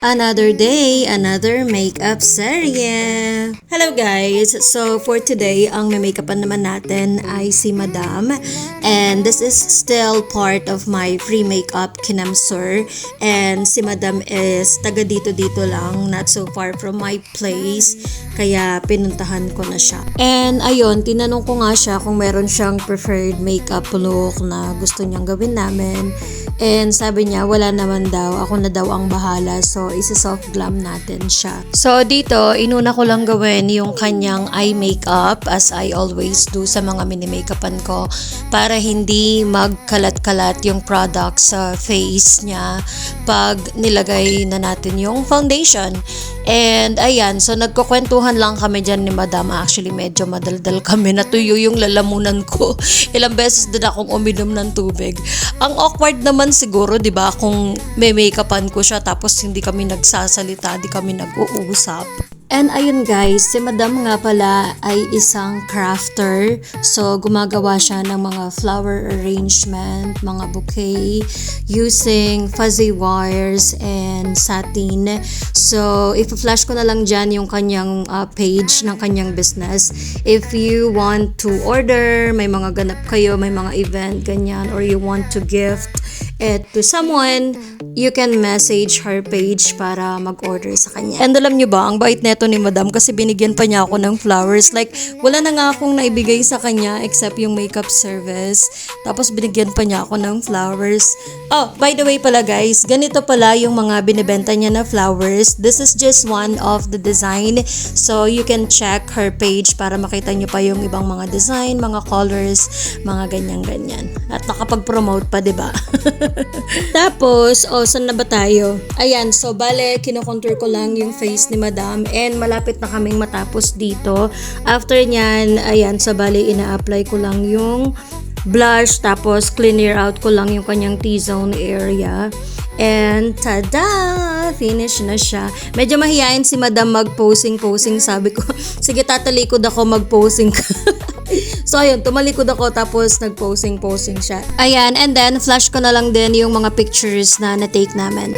Another day, another makeup serye. Hello guys! So for today, ang may makeupan naman natin ay si Madam. And this is still part of my free makeup kinamsur. And si Madam is taga dito lang, not so far from my place. Kaya pinuntahan ko na siya. And ayun, tinanong ko nga siya kung meron siyang preferred makeup look na gusto niyang gawin namin. And sabi niya, wala naman daw. Ako na daw ang bahala. So, isa-soft glam natin siya. So, dito, inuna ko lang gawin yung kanyang eye makeup as I always do sa mga mini-makeupan ko para hindi magkalat-kalat yung product sa face niya pag nilagay na natin yung foundation. And ayan, so nagkukwentuhan lang kami dyan ni Madam. Actually, medyo madaldal kami. Natuyo yung lalamunan ko. Ilang beses din akong uminom ng tubig. Ang awkward naman siguro, di ba, kung may makeupan ko siya tapos hindi kami nagsasalita, di kami nag-uusap. And ayun guys, si Madam nga pala ay isang crafter. So, gumagawa siya ng mga flower arrangement, mga bouquet, using fuzzy wires and satin. So, i-flash ko na lang dyan yung kanyang page ng kanyang business. If you want to order, may mga ganap kayo, may mga event, ganyan, or you want to gift it to someone, you can message her page para mag-order sa kanya. And alam nyo ba, ang bait neto ni Madam kasi binigyan pa niya ako ng flowers. Like, wala na nga akong naibigay sa kanya except yung makeup service. Tapos binigyan pa niya ako ng flowers. Oh, by the way pala guys, ganito pala yung mga binibenta niya na flowers. This is just one of the design. So, you can check her page para makita nyo pa yung ibang mga design, mga colors, mga ganyan-ganyan. At nakapag-promote pa, diba? Tapos, saan na ba tayo? Ayan, so bale, kinocontour ko lang yung face ni Madam and malapit na kaming matapos dito. After nyan, ayan, so bale, ina-apply ko lang yung blush, tapos clear out ko lang yung kanyang T-zone area. And tada! Finish na siya. Medyo mahihayin si Madam mag-posing-posing. Sabi ko, sige tatalikod ako mag-posing ka. So ayun, tumalikod ako tapos nag-posing-posing siya. Ayan, and then flash ko na lang din yung mga pictures na na-take namin.